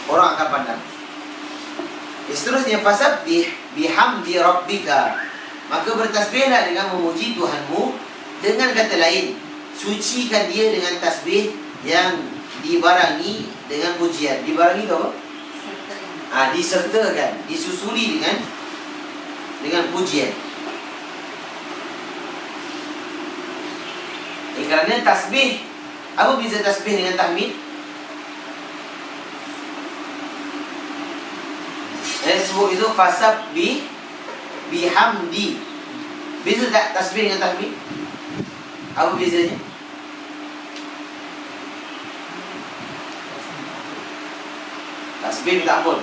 orang akan pandang. Seterusnya, fasabbih bihamdi rabbika, maka bertasbihlah dengan memuji Tuhanmu. Dengan kata lain, sucikan dia dengan tasbih yang dibarangi dengan pujian. Dibarangi itu apa? Disertakan, disusuli dengan pujian. Kerana tasbih, apa beza tasbih dengan tahmid? Yang sebut itu fasabbih bihamdi. Beza tak tasbih dengan tahmid? Apa bezanya? Tasbih minta ampun.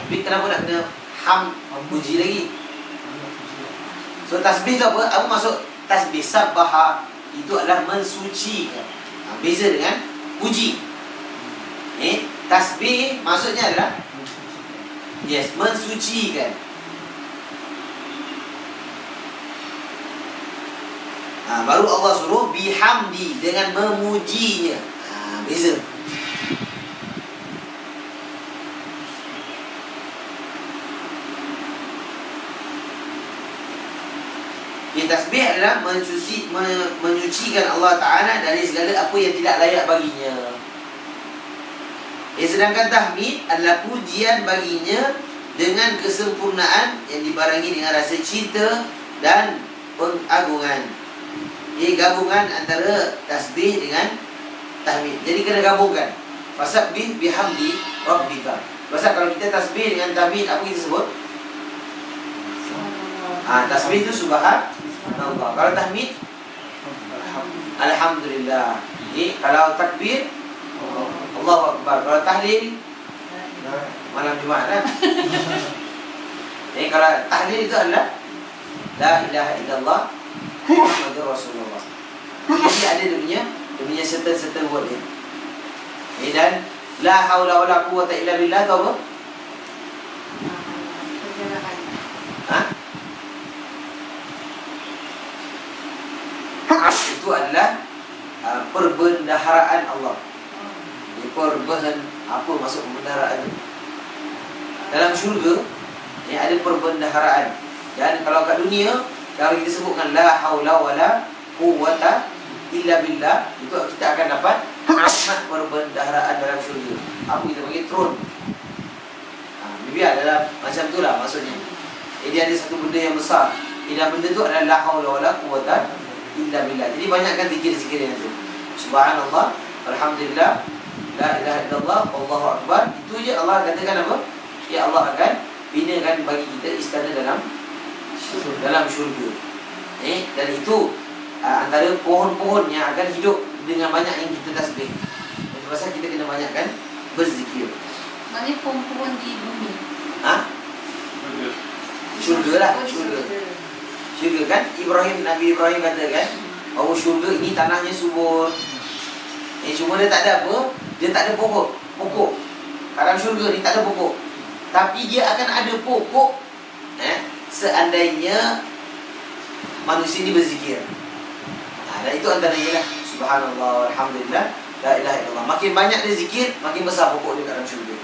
Tapi kenapa nak kena puji lagi? So tasbih tu apa? Apa maksud tasbih? Sabbaha itu adalah mensucikan. Beza dengan puji. Tasbih maksudnya adalah mensucikan. Baru Allah suruh bihamdi, dengan memujinya. Beza. Tasbih adalah menyucikan Allah Ta'ala dari segala apa yang tidak layak baginya. Sedangkan tahmid adalah pujian baginya dengan kesempurnaan yang dibarengi dengan rasa cinta dan pengagungan. Ini gabungan antara tasbih dengan tahmid. Jadi kena gabungkan. Fasabbih bihamdi rabbika. Pasal kalau kita tasbih dengan tahmid, apa kita sebut? Tasbih itu subhanallah. Kalau tahmid, alhamdulillah. Kalau takbir, Allahu Akbar. Kalau tahlil, malam Jumaat kan? Kalau tahlil itu adalah la ilaha illallah Muhammadur Rasulullah. Jadi ada dia punya serta-serta word dia. Dan la haula wala quwwata illa billah tu apa? Itu adalah perbendaharaan Allah. Apa maksud perbendaharaan itu? Dalam syurga ada perbendaharaan. Dan kalau kat dunia, kalau kita sebutkan la haula wala quwwata illa billah, itu kita akan dapat nikmat perbendaharaan dalam syurga. Apa kita panggil throne. Biar adalah macam itulah maksudnya. Dia ada satu benda yang besar. Dan benda itu adalah la haula wala quwwata illa billah. Jadi banyakkan zikir-zikir yang itu. Subhanallah, alhamdulillah, la ilaha illallah, wallahu akbar. Itu je Allah katakan apa? Ya Allah akan binakan bagi kita istana dalam syurga. Dan itu antara pohon-pohon yang akan hidup dengan banyak yang kita tasbih. Itu pasal kita kena banyakkan berzikir. Maknanya pohon-pohon di bumi. Syurga lah, syurga kan? Nabi Ibrahim katakan bahawa syurga ini tanahnya subur. Cuma dia tak ada apa? Dia tak ada pokok. Dalam syurga ni tak ada pokok. Tapi dia akan ada pokok seandainya manusia ni berzikir. Dan itu antaranya lah. Subhanallah, alhamdulillah, la ilaha illallah. Makin banyak dia zikir, makin besar pokok dia dalam syurga.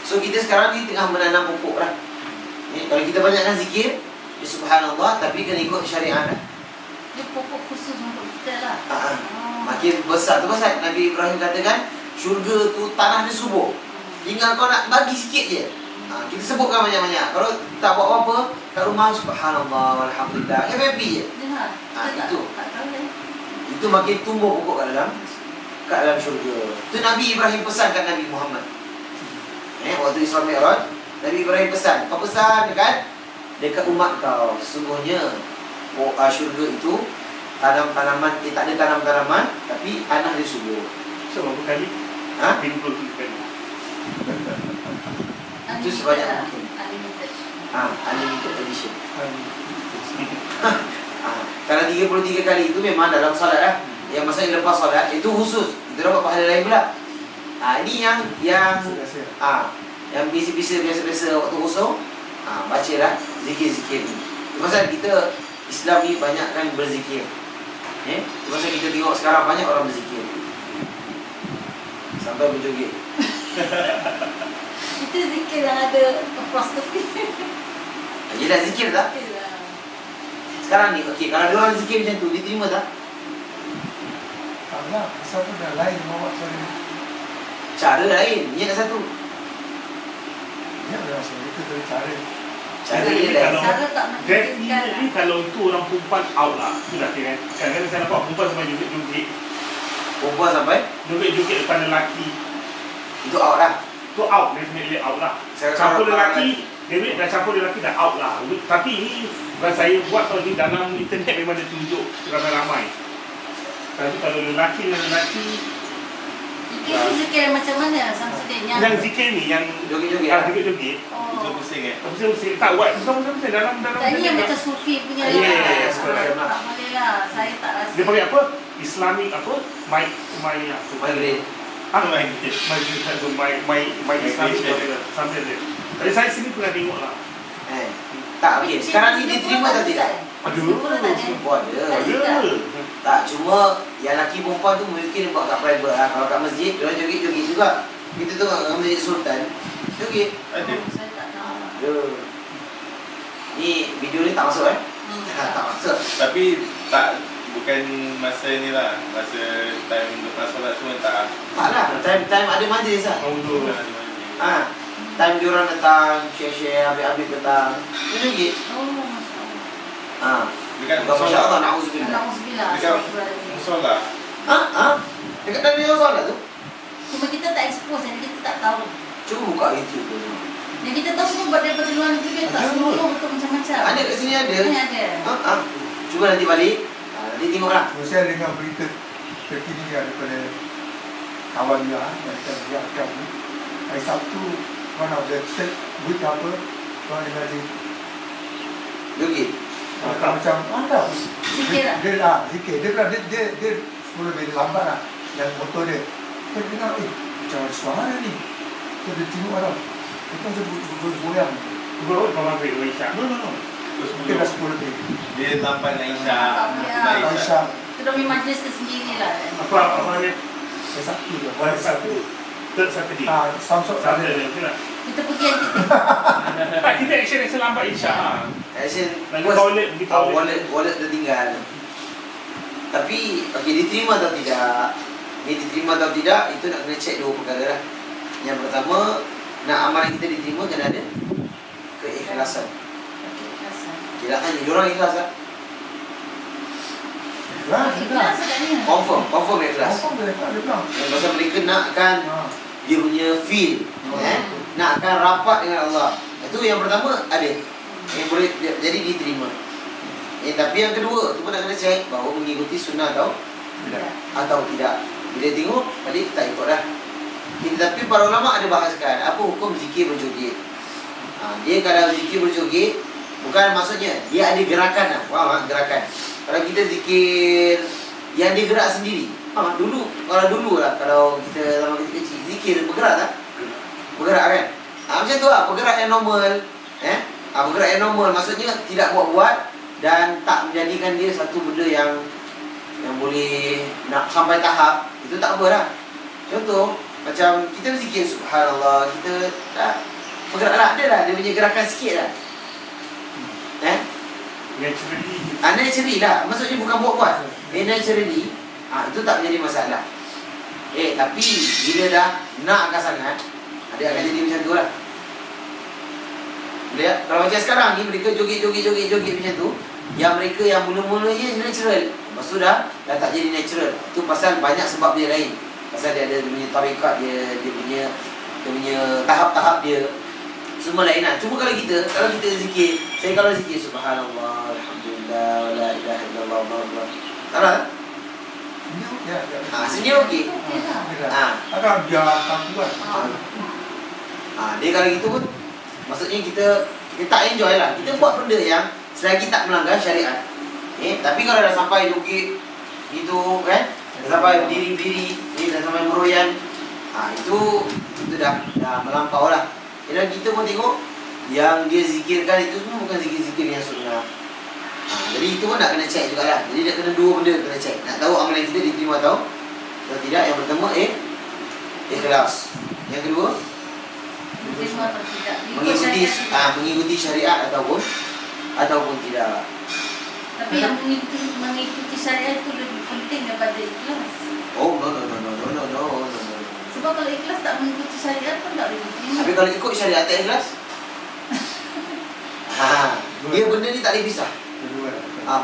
So kita sekarang ni tengah menanam pokok lah. Kalau kita banyakkan zikir, subhanallah, tapi kena ikut syariat lah. Dia pokok khusus untuk kita lah. Makin besar tu pasal Nabi Ibrahim katakan syurga tu tanah dia subur. Tinggal kau nak bagi sikit je. Kita sebutkan banyak-banyak. Kalau tak buat apa-apa kat rumah, subhanallah, alhamdulillah, happy je. Itu makin tumbuh pokok kat dalam syurga. Itu Nabi Ibrahim pesan kat Nabi Muhammad. Waktu Isra Mi'raj, Nabi Ibrahim pesan. Kau pesan dekat umat kau, sesungguhnya syurga itu tanam-tanaman, tak ada tanam-tanaman, tapi tanah dia subur. So berapa kali? 53 kali. Itu sebanyak mungkin. Unlimited edition. Kalau 33 kali itu memang dalam solat lah. Yang masa yang lepas solat itu khusus. Kita dapat pahala lain pula. Ini yang biasa-biasa waktu kosong, bacalah zikir-zikir ni. Pasal kita Islam ni banyakkan berzikir. Masa kita tengok sekarang banyak orang berzikir sampai berjoget. Itu zikir yang ada apostrophe. Yelah, zikir tak? Sekarang ni, okey, kalau ada orang zikir macam tu, diterima tak? Tak lah, pasal tu dah lain bawa cara. Cara lain, niat dah satu. Ya, rasa itu dari cara. Cara Jadi, dia lain. kalau- Cara tak menunjukkan Definitely kalau itu orang perempuan out lah. Itulah kira. Kadang-kadang saya nampak perempuan sampai joget-joget. Perempuan sampai, Joget-joget depan lelaki. itu out lah. Itu out, definitely out lah. Saya Campur kalau- lelaki, David dah campur lelaki dah out lah. Tapi ini kalau saya buat kalau di dalam internet memang dia tunjuk ramai-ramai. Tapi kalau lelaki dengan lelaki, itu zikir macam mana Samsudin yang zikir ni, yang Joget-joget yang lah. joget-joget. Oh. Pusing eh. Saya tak buat, bukan dalam Tak ni yang macam sufi punya Ya, ya, ya, lah. sebenarnya. Tak boleh lah. Saya tak rasa. Dia panggil apa? Islamic apa? My apa? Migraine. Ah, my Islamic sambil dia. Tapi saya sini pernah tengok lah. Tak, okey. Sekarang ni diterima atau tidak? Aduh. Oh, ada. Ada. Tak, cuma yang lelaki perempuan tu mungkin buat kat private lah. Kalau kat masjid, diorang joget-joget juga. Kita tengok kat masjid Sultan, joget. Ada. Saya tak tahu. Ada. Ni video ni tak masuk tak masuk. Tapi tak, bukan masa ni lah. Masa time lepas solat semua tak. Tak lah, time ada majlis lah. Untuk Time diorang datang, share-share, ambil-ambil petang. Dia joget. Oh, Masya Allah. Dekat Masya Allah, musola. na'udzubillah. Alhamdulillah. Dekat musola. Dekat dalam dia solat tu. Cuma kita tak expose dan kita tak tahu. Cuba buka YouTube tu. Dan kita tahu semua buat daripada luar negeri dia tak Ada. semua betul macam-macam. Ada kat sini ada. Ini ada. Cuba nanti balik. Nanti tengoklah. Saya dengar berita terkini daripada kawan dia yang dia ni. Hari Sabtu, one of the third week apa, orang dengar dia Joget. macam ada. Zikir lah. Dia zikir. Dia bilang dia sepuluh lebih lambat lah yang motor dia. Dia dengar, macam ada suara ni. Dia tengok orang. Dia macam bergoyang. Berapa kawan baik Aisyah? No. Mungkin dah 10 lebih. Dia lambat naik Isyak. Tak boleh lah. Naik Isyak. Aisyah, Itu demi majlis tersendiri lah. Apa namanya? saya Sabtu je. Hari Sabtu. Third Saturday. Samsung Sabtu ada. dia okey lah. Kita pergi yang kita. Tak, kita action lambat Aisyah. Action. Lagi toilet, pergi toilet. Wallet tertinggal. Tapi, okey, diterima atau tidak? Ni diterima atau tidak, itu nak kena check dua perkara lah. Yang pertama, nak amalan kita diterima kena ada keikhlasan. Tidak hanya diorang ikhlas lah. Ikhlas agaknya. Confirm ikhlas. Confirm dia bilang. Yang pasal mereka nakkan dia punya feel, nakkan rapat dengan Allah. Itu yang pertama ada. Yang boleh jadi diterima. Tapi yang kedua, tu pun nak kena check bahawa mengikuti sunnah atau tidak. Bila tengok, balik tak ikut dah. Tapi para ulama ada bahaskan apa hukum zikir berjoget. Dia kalau zikir berjoget, bukan maksudnya dia ada gerakan lah. Faham tak? Gerakan. Kalau kita zikir yang dia gerak sendiri. Dulu lah, kalau kita zaman kita kecil, zikir bergerak tak? Bergerak kan? Macam tu lah, bergerak yang normal. Bergerak yang normal maksudnya tidak buat-buat dan tak menjadikan dia satu benda yang boleh nak sampai tahap. Itu tak apa lah. Contoh, macam kita berzikir subhanallah, kita dah bergerak lah, ada lah, dia punya gerakan sikit lah. Naturally lah, maksudnya bukan buat-buat. Naturally, itu tak menjadi masalah. Tapi bila dah nakkan sangat, dia akan jadi macam tu lah. Boleh tak? Kalau macam sekarang ni, mereka joget macam tu, yang mereka yang mula-mulanya natural, lepas tu dah tak jadi natural. Itu pasal banyak sebab dia lain. Pasal dia ada dia punya tarikat dia punya tahap-tahap dia. Semua lain lah. Cuma kalau kita zikir, saya kalau zikir subhanallah, alhamdulillah, la ilaha illallah, Allah. Salah? Senyum okey. Akan biar tampuan. Dia kalau gitu pun maksudnya kita tak enjoy lah. Kita buat benda yang selagi tak melanggar syariat. Tapi kalau dah sampai joget gitu kan, dah sampai berdiri-berdiri, dah sampai meroyan, itu dah melampau lah. Dan kita pun tengok yang dia zikirkan itu semua bukan zikir-zikir yang sunnah. Jadi itu pun nak kena check jugalah. Jadi nak kena dua benda kena check. Nak tahu amalan kita diterima atau tidak. Yang pertama ikhlas. Yang kedua Diterima atau tidak. mengikuti syariat ataupun tidak. Tapi yang mengikuti syariat itu lebih penting daripada ikhlas. Oh no. Sebab kalau ikhlas tak mengikuti syariat pun tak boleh diterima. Tapi kalau ikut syariat tak ikhlas, dia benda ni tak boleh pisah.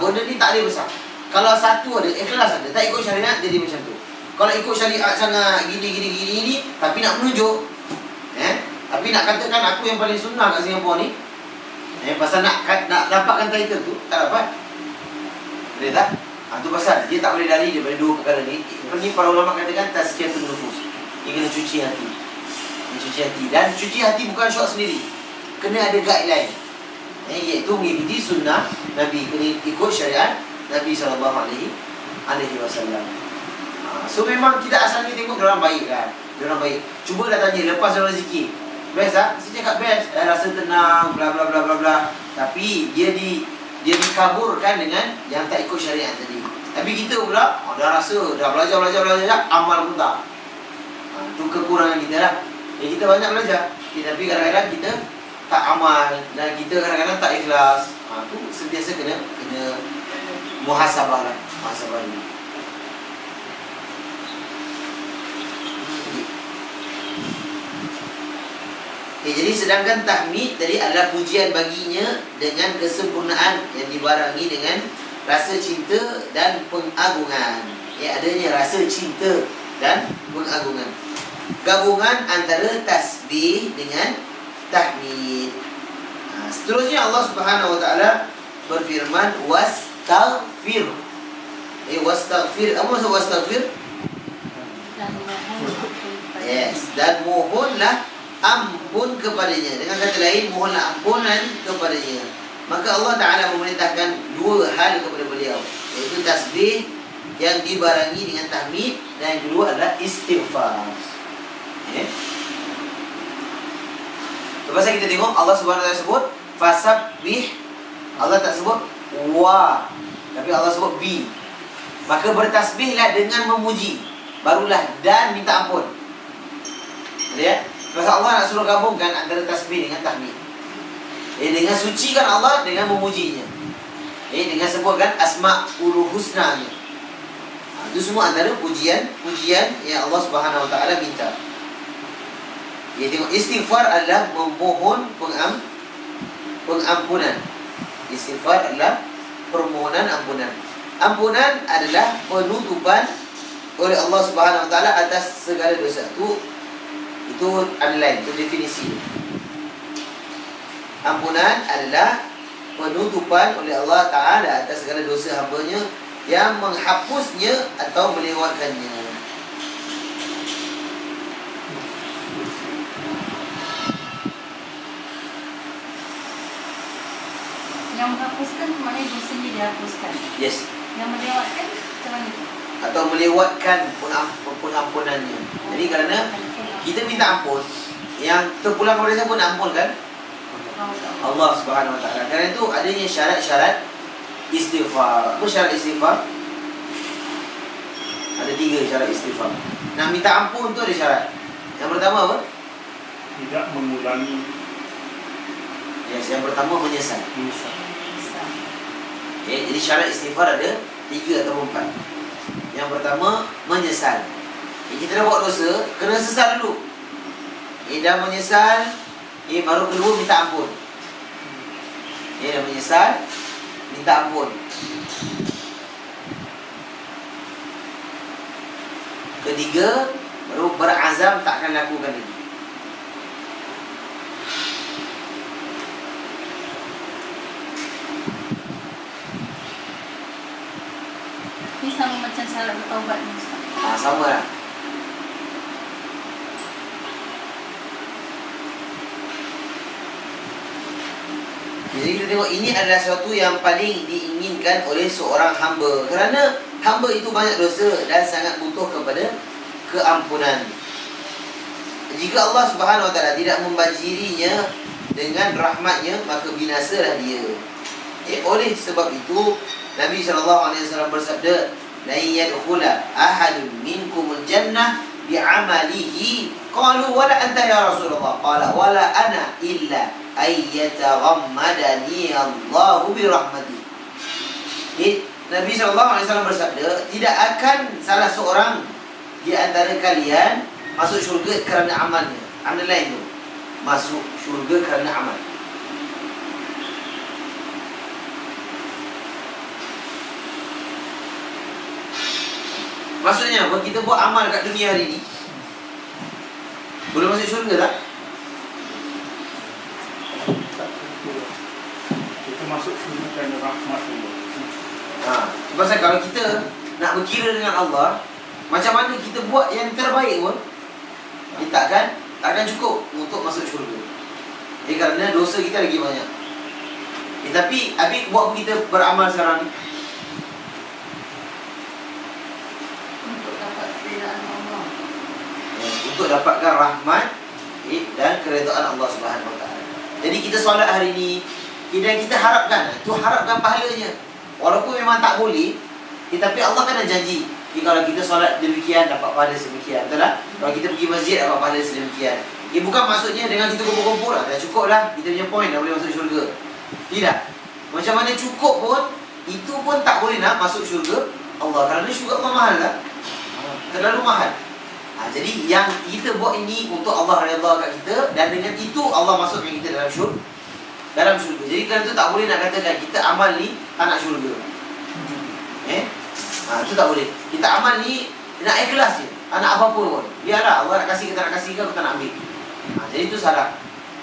Benda ni tak boleh pisah. Kalau satu ada ikhlas ada, tak ikut syariat jadi macam tu. Kalau ikut syariat sangat gini tapi nak menunjuk, tapi nak katakan aku yang paling sunnah kat Singapura ni, pasal nak dapatkan title tu tak dapat. Boleh tak? Itu pasal dia tak boleh lari daripada dua perkara ni. Ini para ulama katakan tazkiyatun nufus. Dia kena cuci hati. Dan cuci hati bukan syok sendiri. Kena ada guideline. Iaitu mengikuti sunnah Nabi, kena ikut syariat Nabi SAW. So memang kita asalnya tengok diorang baik kan. Diorang baik. Cuba dah tanya lepas diorang zikir, best tak? Saya cakap best. Rasa tenang, bla bla bla bla bla. Tapi dia dikaburkan dengan yang tak ikut syariat tadi. Tapi kita pula dah rasa, dah belajar, amal pun tak. Itu kekurangan kita lah. Kita banyak belajar, tapi kadang-kadang kita tak amal dan kita kadang-kadang tak ikhlas. Itu sentiasa kena muhasabah lah. Muhasabah ni. Jadi sedangkan tahmid tadi adalah pujian baginya dengan kesempurnaan yang dibarengi dengan rasa cinta dan pengagungan. Adanya rasa cinta dan pengagungan. Gabungan antara tasbih dengan tahmid. Seterusnya Allah Subhanahu Wa Taala berfirman wastaghfir. Wastaghfir. Apa maksud wastaghfir? Yes, dan mohonlah ampun kepadanya. Dengan kata lain, mohonlah ampunan kepadanya. Maka Allah Ta'ala memerintahkan dua hal kepada beliau, iaitu tasbih yang dibarengi dengan tahmid, dan yang kedua adalah istighfar. Lepas kita tengok Allah Subhanahu Wa Ta'ala sebut fasabbih. Allah tak sebut wa, tapi Allah sebut bi. Maka bertasbihlah dengan memuji, barulah dan minta ampun. Lihat, pasal Allah nak suruh gabungkan antara tasbih dengan tahmid. Dengan sucikan Allah dengan memujinya. Dengan sebutkan asma'ul husna-Nya. Itu semua antara pujian yang Allah Subhanahu Wa Ta'ala minta. Tengok, istighfar adalah memohon pengampunan. Istighfar adalah permohonan ampunan. Ampunan adalah penutupan oleh Allah Subhanahu Wa Ta'ala atas segala dosa. Itu adalah itu definisi. Ampunan adalah penutupan oleh Allah Ta'ala atas segala dosa hamba-Nya yang menghapusnya atau melewatkannya. Yang menghapuskan maknanya dosanya dihapuskan. Yes. Yang melewatkan macam mana? Atau melewatkan pengampunannya. Jadi kerana kita minta ampun, yang terpulang kepada siapa nak ampun kan? Allah Subhanahu Wa Ta'ala. Kerana itu adanya syarat-syarat istighfar. Apa syarat istighfar? Ada 3 syarat istighfar. Nak minta ampun tu ada syarat. Yang pertama apa? Tidak mengulangi. Yes, yang pertama menyesal. Jadi syarat istighfar ada 3 atau 4. Yang pertama menyesal. Kita dah buat dosa, kena sesal dulu. Dah menyesal, baru kedua minta ampun. Dah menyesal, minta ampun. Ketiga, baru berazam takkan lakukan lagi. Ini sama macam syarat bertaubat ni, Ustaz. Sama lah. Jadi kita tengok ini adalah sesuatu yang paling diinginkan oleh seorang hamba. Kerana hamba itu banyak dosa dan sangat butuh kepada keampunan. Jika Allah Subhanahu Wa Ta'ala tidak membajirinya dengan rahmatnya, maka binasalah dia. Oleh sebab itu Nabi SAW bersabda, "La yadkhula ahadun minkumul jannah bi'amalihi." Qalu wala anta ya Rasulullah. Qala wala ana illa ayyataghammadani Allahu birahmati. Nabi SAW bersabda, tidak akan salah seorang di antara kalian masuk syurga kerana amalnya. Amal lain tu, masuk syurga kerana amal. Maksudnya apa? Kita buat amal kat dunia hari ni, boleh masuk syurga tak? Kita masuk syurga kerana rahmat Allah. Sebab kalau kita nak berkira dengan Allah, macam mana kita buat yang terbaik pun, dia takkan cukup untuk masuk syurga. Kerana dosa kita lagi banyak. Tapi Habib buat apa kita beramal sekarang ni? Untuk dapat keridaan Allah. Untuk dapatkan rahmat dan keredaan Allah Subhanahu Wa Taala. Jadi kita solat hari ni, kita harapkan pahalanya. Walaupun memang tak boleh, tapi Allah kan ada janji, kalau kita solat demikian dapat pahala sedemikian, betul tak? Kalau kita pergi masjid dapat pahala sedemikian. Bukan maksudnya dengan kita kumpul-kumpul dah cukup dah, kita punya point dah boleh masuk syurga. Tidak. Macam mana cukup pun, itu pun tak boleh nak masuk syurga Allah. Kerana syurga Allah mahal lah, terlalu mahal. Jadi yang kita buat ini untuk Allah redha kat kita, dan dengan itu Allah masukkan kita dalam syurga. Jadi kerana itu tak boleh nak katakan kita amal ni tak nak syurga. Itu tak boleh. Kita amal ni nak ikhlas je, tak nak apa-apa pun. Biarlah Allah nak kasih, kita nak kasih ke, kita nak ambil. Jadi itu salah.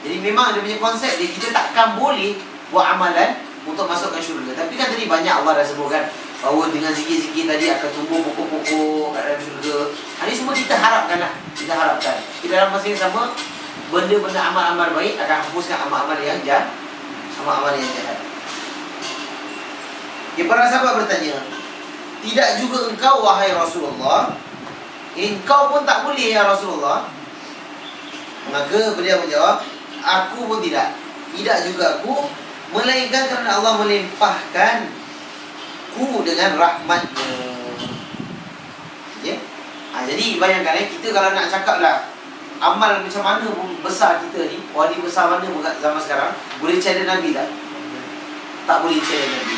Jadi memang dia punya konsep dia, kita takkan boleh buat amalan untuk masukkan syurga. Tapi kan tadi banyak Allah dah sebutkan bahawa dengan zikir-zikir tadi akan tumbuh pokok-pokok kat dalam syurga. Ini semua kita harapkan lah. Kita harapkan. Dalam masa yang sama, benda-benda amal-amal baik akan hapuskan amal-amal yang jahat. Amal-amal yang jahat. Para sahabat bertanya, tidak juga engkau wahai Rasulullah? Engkau pun tak boleh ya Rasulullah? Maka beliau menjawab, aku pun tidak. Tidak juga aku, melainkan kerana Allah melimpahkan ku dengan rahmatnya. Jadi bayangkan kita kalau nak cakap lah amal macam mana pun besar kita ni, wali besar mana pun kat zaman sekarang, boleh challenge Nabi tak? Tak boleh challenge Nabi.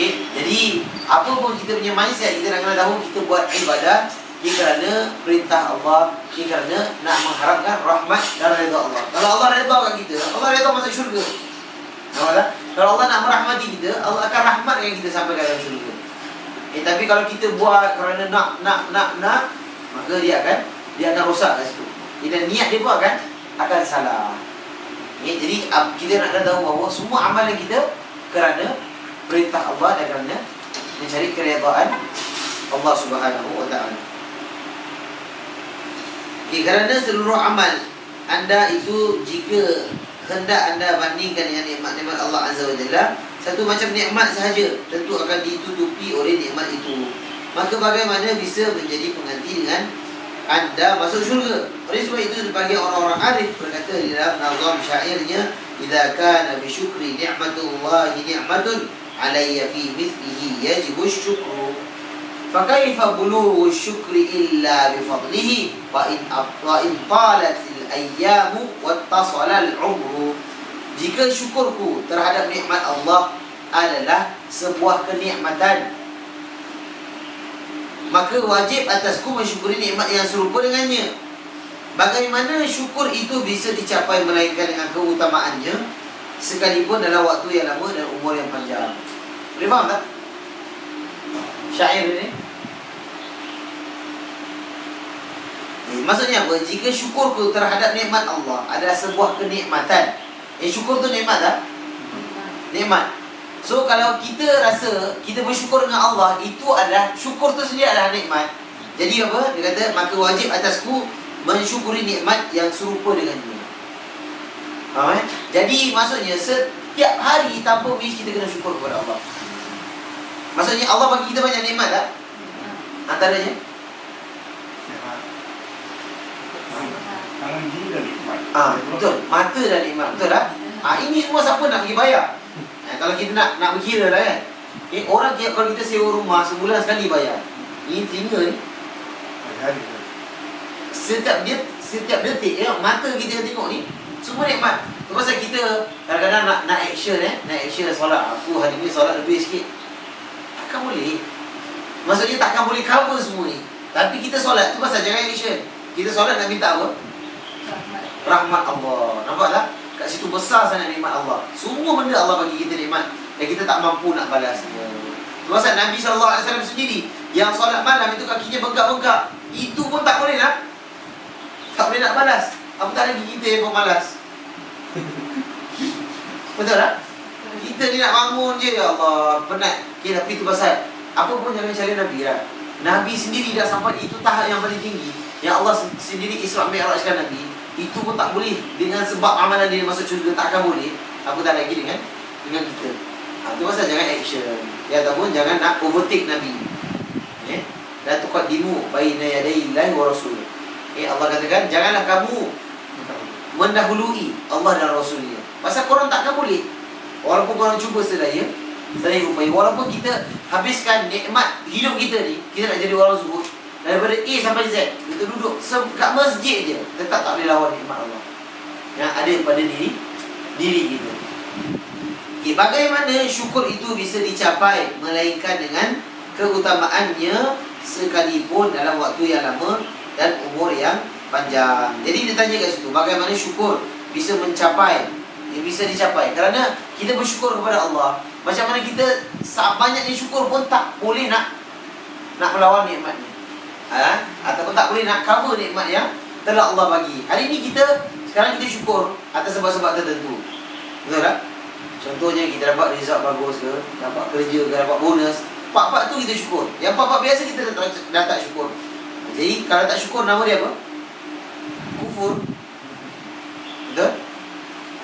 Jadi apa pun kita punya mindset, kita nak kena tahu kita buat ibadah kerana perintah Allah, kerana nak mengharapkan rahmat dan redha Allah. Kalau Allah redha kat kita, Allah redha masuk syurga. Nampak tak? Kalau Allah nak merahmati kita, Allah akan rahmatkan kita sampai ke dalam syurga. Tapi kalau kita buat kerana nak, maka dia akan rosak kat situ. Dan niat dia pun akan salah. Jadi kita nak tahu bahawa semua amalan kita kerana perintah Allah dan kerana mencari keredaan Allah Subhanahu Wa Taala. Kerana seluruh amal anda itu, jika hendak anda bandingkan dengan nikmat-nikmat Allah Azza wa Jalla, satu macam nikmat sahaja tentu akan ditutupi oleh nikmat itu. Maka bagaimana bisa menjadi pengganti dengan anda masuk syurga? Oleh sebab itu sebagian orang-orang arif berkata di dalam nazam syairnya, "Idza kana bi syukri ni'matullahi ni'matun alayya fi mithlihi yajibu syukru. Fa kaifa bulughu syukri illa bi fadlihi wa in talat al-ayyamu wattasala al-umru." Jika syukurku terhadap nikmat Allah adalah sebuah kenikmatan, maka wajib atasku mensyukuri nikmat yang serupa dengannya. Bagaimana syukur itu bisa dicapai melainkan dengan keutamaannya, sekalipun dalam waktu yang lama dan umur yang panjang. Boleh faham tak syair ini? Maksudnya apa? Jika syukurku terhadap nikmat Allah adalah sebuah kenikmatan. Syukur tu nikmat tak? Nikmat. So kalau kita rasa kita bersyukur dengan Allah, itu adalah, syukur tu sendiri adalah nikmat. Jadi apa? Dia kata, maka wajib atasku mensyukuri nikmat yang serupa dengannya. Faham? Jadi maksudnya setiap hari tanpa wish kita kena syukur kepada Allah. Maksudnya Allah bagi kita banyak nikmat tak? Antaranya Tangan kiri dan nikmat. betul, mata dan nikmat, betul tak? Ini semua siapa nak pergi bayar? kalau kita nak berkira lah kan. Orang kalau kita sewa rumah sebulan sekali bayar. Ini telinga ni. Hari-hari. Setiap detik mata kita tengok ni semua nikmat. Tu pasal kita kadang-kadang nak action nak action solat. Aku hari ni solat lebih sikit. Takkan boleh. Maksudnya takkan boleh cover semua ni. Tapi kita solat tu pasal jangan action. Kita solat nak minta apa? Rahmat Allah. Nampak tak? Kat situ besar sangat nikmat Allah. Semua benda Allah bagi kita nikmat dan kita tak mampu nak balasnya. Tu pasal Nabi SAW sendiri yang solat malam itu kakinya bengkak-bengkak. Itu pun tak boleh nak balas. Apatah lagi kita yang pemalas. Betul tak? Kita ni nak bangun je, ya Allah, penat. Okay, tapi itu pasal apa pun jangan cari Nabi lah. Nabi sendiri dah sampai itu tahap yang paling tinggi. Yang Allah sendiri Isra' Mi'rajkan Nabi. Itu pun tak boleh. Dengan sebab amalan dia masuk syurga tak akan boleh. Apatah lagi dengan kita. Itu pasal jangan action. Ya, ataupun jangan nak overtake Nabi. La tuqaddimu baina yaday Allahi wa rasulih. Allah katakan janganlah kamu mendahului Allah dan Rasulnya. Pasal korang takkan boleh. Walaupun korang cuba sedaya upaya, walaupun kita habiskan nikmat hidup kita ni, kita nak jadi orang zuhud daripada A sampai Z, kita duduk kat masjid je, tetap tak boleh lawan nikmat Allah yang ada pada diri kita. Okay, bagaimana syukur itu bisa dicapai melainkan dengan keutamaannya sekalipun dalam waktu yang lama dan umur yang panjang. Jadi dia tanya kat situ, bagaimana syukur bisa bisa dicapai? Kerana kita bersyukur kepada Allah. Macam mana kita banyaknya syukur pun tak boleh nak melawan nikmatnya. Ataupun tak boleh nak cover nikmat yang telah Allah bagi. Hari ni sekarang kita syukur atas sebab-sebab tertentu. Betul tak? Contohnya kita dapat result bagus ke, dapat kerja ke, dapat bonus. Part-part tu kita syukur. Yang part-part biasa kita dah tak syukur. Jadi kalau tak syukur, nama dia apa? Kufur. Betul?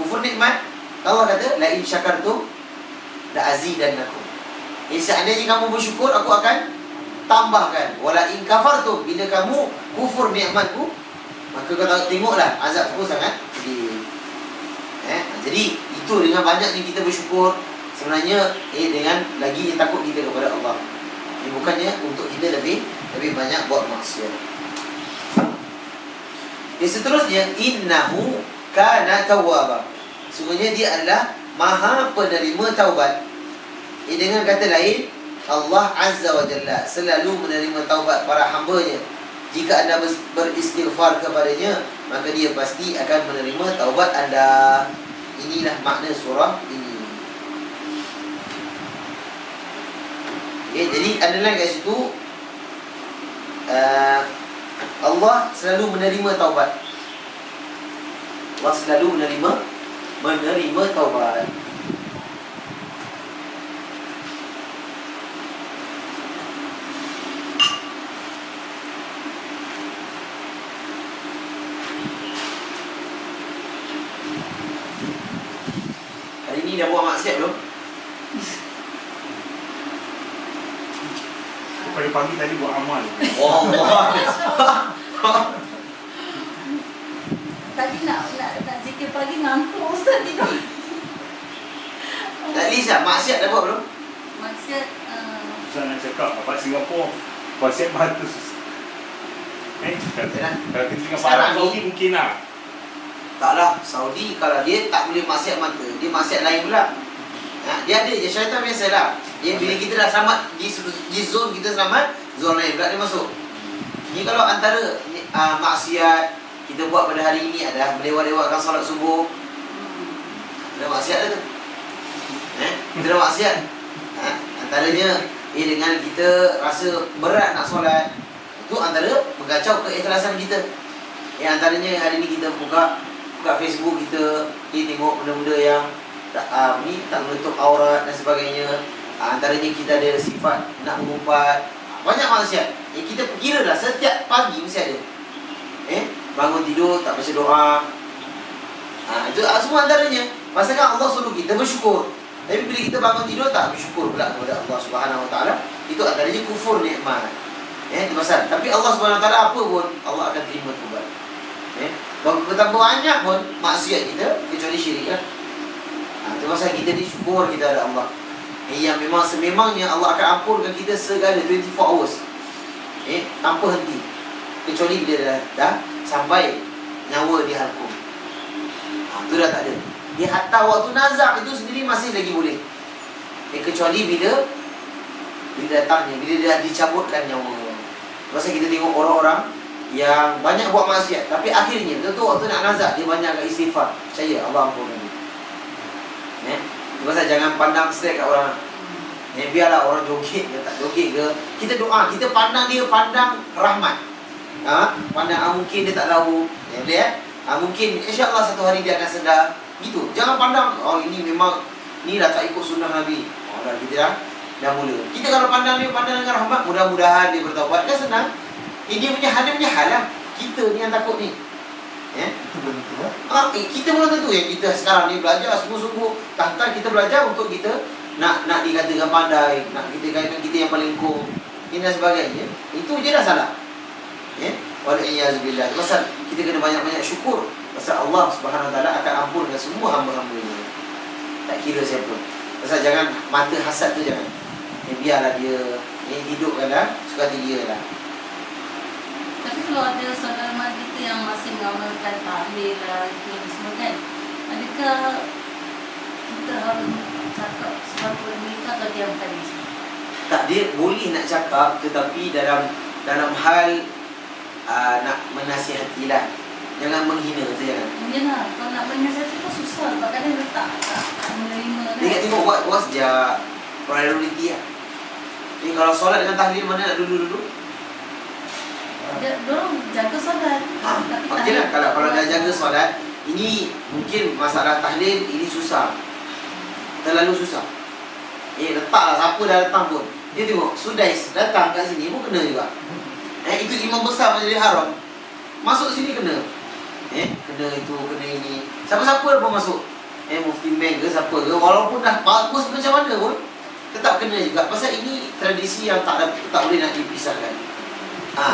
Kufur nikmat. Allah kata la in syakartum la azidannakum. Seandainya kamu bersyukur, aku akan tambahkan. Wala in kafartum, bila kamu kufur nikmatku, maka kau tengoklah azabku sangat pedih. Jadi itu dengan banyaknya kita bersyukur, sebenarnya dengan lagi takut kita kepada Allah. Ini bukannya untuk kita lebih banyak buat maksiat. Seterusnya, innahu kana tawwaba. Sungguhnya dia adalah Maha penerima taubat. Dengan kata lain, Allah Azza wa Jalla selalu menerima taubat para hamba-Nya. Jika anda beristighfar kepadanya, maka dia pasti akan menerima taubat anda. Inilah makna surah ini. Jadi underline kat situ, Allah selalu menerima taubat. Allah selalu menerima taubat. Hari ni dah buat maksiat belum? Pagi-pagi tadi buat amal. Tadi nak zikir pagi ngantuk Ustaz tidur. Tak Lisa, maksiat dah buat belum? Maksud Ustaz nak cakap dapat Singapura maksiat batu. Kalau kita dengan Arab Saudi mungkin lah. Taklah, Saudi kalau dia tak boleh maksiat mata, dia maksiat lain pula. Dia ada je syaitan biasalah. Dia bila kita dah selamat di zon kita selamat, zon lain pula dia masuk. Ni kalau antara maksiat kita buat pada hari ini adalah melewat-lewatkan solat subuh. Ada maksiat dah tu. Kita dah maksiat. Antaranya dengan kita rasa berat nak solat, itu antara mengacau keikhlasan kita. Antaranya hari ni kita buka Facebook kita tengok benda-benda yang tak menutup aurat dan sebagainya. Antaranya kita ada sifat nak mengumpat, banyak maksiat. Kita kira dah setiap pagi mesti ada. Bangun tidur tak baca doa. Itu semua antaranya. Pasalkan Allah suruh kita bersyukur. Tapi bila kita bangun tidur tak bersyukur pula kepada Allah Subhanahu Wa Taala, itu antaranya kufur nikmat. Itu pasal. Tapi Allah Subhanahu Wa Taala apa pun Allah akan terima taubat. Betapa banyak pun maksiat kita kecuali syirik lah. Itu Itu pasal kita ni syukur kita ada Allah. Yang memang sememangnya Allah akan ampunkan kita segala 24 hours. Tanpa henti. Kecuali bila dah sampai nyawa di halkum. Itu dah tak ada. Dia hatta waktu nazak itu sendiri masih lagi boleh. Kecuali bila datangnya, bila dah dicabutkan nyawa. Pasal kita tengok orang-orang yang banyak buat maksiat, tapi akhirnya betul waktu nak nazak dia banyak kat istighfar. Percaya Allah ampunkan dia. Pasal jangan pandang straight kat orang. Biarlah orang joget ke tak joget ke, kita doa, kita pandang dia, pandang rahmat. Pandang mungkin dia tak tahu. Mungkin insya-Allah satu hari dia akan sedar. Gitu. Jangan pandang ini memang ni dah tak ikut sunnah Nabi. Dah kita dah mula. Kita kalau pandang dia, pandang dengan rahmat, mudah-mudahan dia bertaubat. Kan senang. Dia punya hal lah. Kita ni yang takut ni. Itu belum tentu Kita belum tentu yang kita sekarang ni belajar sungguh-sungguh. Tahta kita belajar untuk kita nak dikatakan pandai, nak kita katakan kita yang paling cool, ini dan sebagainya. Itu je dah salah. Waliyazubillah. Pasal kita kena banyak-banyak syukur. Pasal Allah Subhanahu Wa Taala akan ampunkan semua hamba-hambanya. Tak kira siapa. Pasal jangan mata hasad tu jangan. Biarlah dia hidupkanlah suka hati dia lah. Tapi kalau ada saudara mara kita yang masih mengamalkan tahlil lah, itu semua kan, adakah kita harus cakap sesuatu mereka atau diamkan di sini? Tak, dia boleh nak cakap, tetapi dalam hal nak menasihatilah. Jangan menghina tu, jangan. Yalah, kalau nak menasihati pun susah. Kadang-kadang dia tak menerima kan. Dia tengok what's dia priority lah. Jadi kalau solat dengan tahlil mana nak dulu-dulu? Diorang jaga solat. Okey lah, kalau dah jaga solat, ini mungkin masalah tahlil ini susah. Terlalu susah. Letaklah siapa dah datang pun. Dia tengok Sudais datang kat sini pun kena juga. Itu imam besar Majlis Haram. Masuk sini kena. Kena itu, kena ini. Siapa-siapa pun masuk. Mufti Meng ke siapa ke, walaupun dah bagus macam mana pun tetap kena juga. Pasal ini tradisi yang tak boleh nak dipisahkan.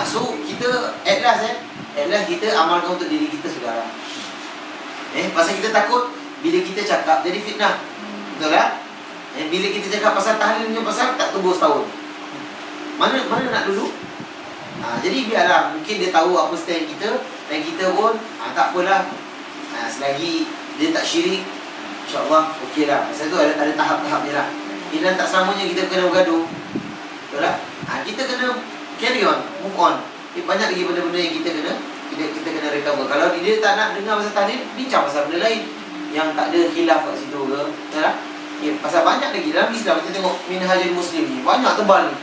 So kita at last kita amalkan untuk diri kita saudara. Pasal kita takut bila kita cakap jadi fitnah. Betul tak? Bila kita cakap pasal tahlil punya pasal tak tunggu setahun. Mana nak dulu? Jadi biarlah, mungkin dia tahu apa stand kita, dan kita pun tak apalah. Selagi dia tak syirik, insya-Allah okeylah. Pasal tu ada tahap-tahap dia lah. Dan tak selamanya kita kena bergaduh. Betul tak? Kita kena carry on, move on. Banyak lagi benda-benda yang kita kena recover. Kalau dia tak nak dengar pasal tahlil, bincang pasal benda lain yang tak ada khilaf kat situ ke. Betul tak? Pasal banyak lagi dalam Islam. Kita tengok Minhajul Muslim ni, banyak tebal ni.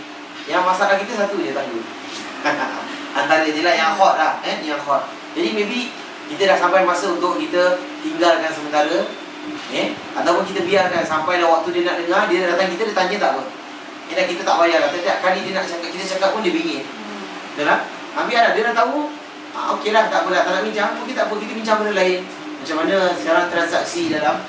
Yang masalah kita satu je, tahlil. Antara je lah yang hot lah, yang hot. Jadi maybe kita dah sampai masa untuk kita tinggalkan sementara, ataupun kita biarkan sampai dah waktu dia nak dengar, dia datang kita, dia tanya tak apa. Dan kita tak payah lah. Setiap kali dia nak cakap, kita cakap pun dia bingit. Betul tak? Biarlah, dia dah tahu. Okey lah, tak apalah, tak nak bincang pun kita tak apa, kita bincang benda lain. Macam mana sekarang transaksi dalam